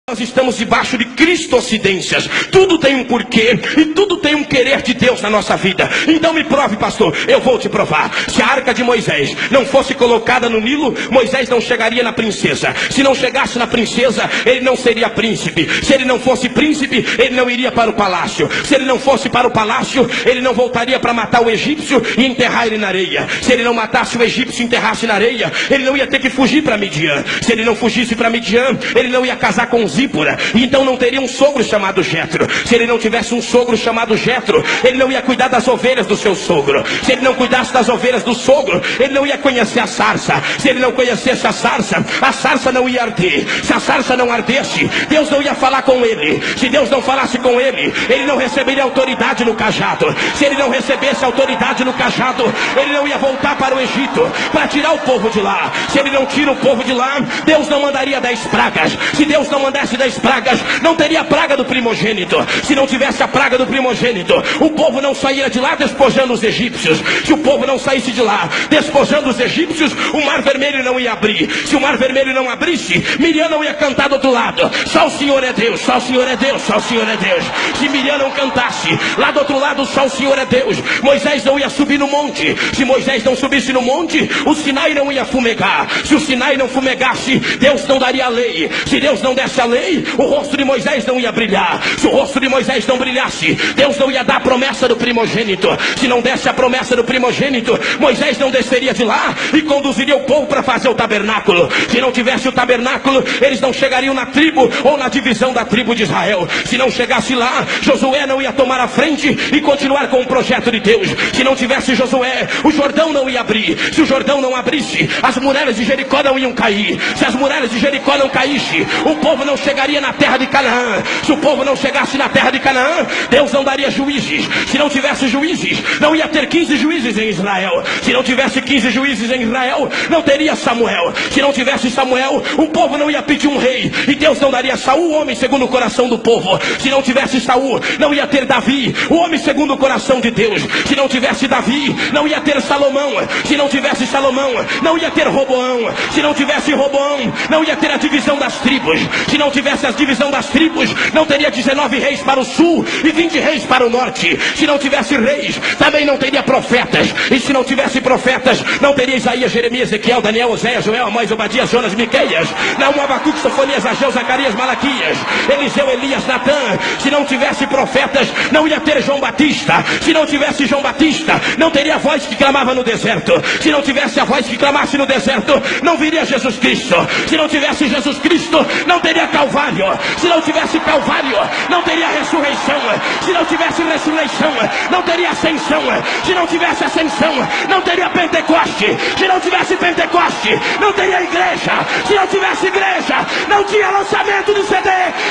Nós estamos debaixo de cristocidências. Tudo tem um porquê e tudo tem um querer de Deus na nossa vida. Então me prove, pastor. Eu vou te provar. Se a arca de Moisés não fosse colocada no Nilo, Moisés não chegaria na princesa. Se não chegasse na princesa, ele não seria príncipe. Se ele não fosse príncipe, ele não iria para o palácio. Se ele não fosse para o palácio, ele não voltaria para matar o egípcio e enterrar ele na areia. Se ele não matasse o egípcio e enterrasse na areia, ele não ia ter que fugir para Midian. Se ele não fugisse para Midian, ele não ia casar com Zípora, e então não teria um sogro chamado Jetro. Se ele não tivesse um sogro chamado Jetro, ele não ia cuidar das ovelhas do seu sogro. Se ele não cuidasse das ovelhas do sogro, ele não ia conhecer a sarça. Se ele não conhecesse a sarça não ia arder. Se a sarça não ardesse, Deus não ia falar com ele. Se Deus não falasse com ele, ele não receberia autoridade no cajado. Se ele não recebesse autoridade no cajado, ele não ia voltar para o Egito para tirar o povo de lá. Se ele não tira o povo de lá, Deus não mandaria 10 pragas. Se Deus não mandasse 10 pragas, não teria a praga do primogênito. Se não tivesse a praga do primogênito, o povo não sairia de lá despojando os egípcios. Se o povo não saísse de lá despojando os egípcios, o mar vermelho não ia abrir. Se o mar vermelho não abrisse, Miriam não ia cantar do outro lado. Só o Senhor é Deus, só o Senhor é Deus, só o Senhor é Deus. Se Miriam não cantasse, lá do outro lado só o Senhor é Deus. Moisés não ia subir no monte. Se Moisés não subisse no monte, o Sinai não ia fumegar. Se o Sinai não fumegasse, Deus não daria a lei. Se Deus não desse a lei, o rosto de Moisés não ia brilhar. Se o rosto de Moisés não brilhasse, Deus não ia dar a promessa do primogênito. Se não desse a promessa do primogênito, Moisés não desceria de lá e conduziria o povo para fazer o tabernáculo. Se não tivesse o tabernáculo, eles não chegariam na tribo ou na divisão da tribo de Israel. Se não chegasse lá, Josué não ia tomar a frente e continuar com o projeto de Deus. Se não tivesse Josué, o Jordão não ia abrir. Se o Jordão não abrisse, as muralhas de Jericó não iam cair. Se as muralhas de Jericó não caíssem, o povo não chegaria na terra de Canaã. Se o povo não chegasse na terra de Canaã, Deus não daria juízes. Se não tivesse juízes, não ia ter 15 juízes em Israel. Se não tivesse 15 juízes em Israel, não teria Samuel. Se não tivesse Samuel, o povo não ia pedir um rei, e Deus não daria Saul, o homem segundo o coração do povo. Se não tivesse Saul, não ia ter Davi, o homem segundo o coração de Deus. Se não tivesse Davi, não ia ter Salomão. Se não tivesse Salomão, não ia ter Roboão. Se não tivesse Roboão, não ia ter a divisão das tribos. Se não tivesse a divisão das tribos, não teria 19 reis para o sul e 20 reis para o norte. Se não tivesse reis, também não teria profetas. E se não tivesse profetas, não teria Isaías, Jeremias, Ezequiel, Daniel, Oséias, Joel, Amós, Obadias, Jonas, Miqueias, Naum, Abacuque, Sofonias, Ageu, Zacarias, Malaquias, Eliseu, Elias, Natã. Se não tivesse profetas, não ia ter João Batista. Se não tivesse João Batista, não teria a voz que clamava no deserto. Se não tivesse a voz que clamasse no deserto, não viria Jesus Cristo. Se não tivesse Jesus Cristo, não teria Calvário. Se não tivesse Calvário, não teria ressurreição. Se não tivesse ressurreição, não teria ascensão. Se não tivesse ascensão, não teria Pentecoste. Se não tivesse Pentecoste, não teria igreja. Se não tivesse igreja, não tinha lançamento de CD.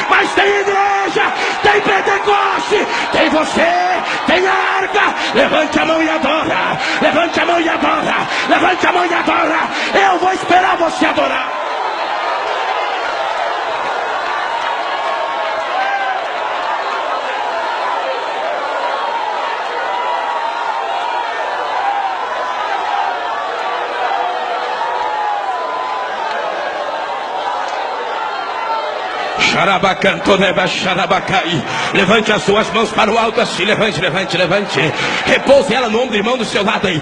Mas tem igreja, tem Pentecoste, tem você, tem a arca. Levante a mão e adora. Levante a mão e adora. Levante a mão e adora. Eu vou esperar você adorar. Levante as suas mãos para o alto assim. Levante, levante, levante. Repouse ela no ombro do irmão do seu lado aí.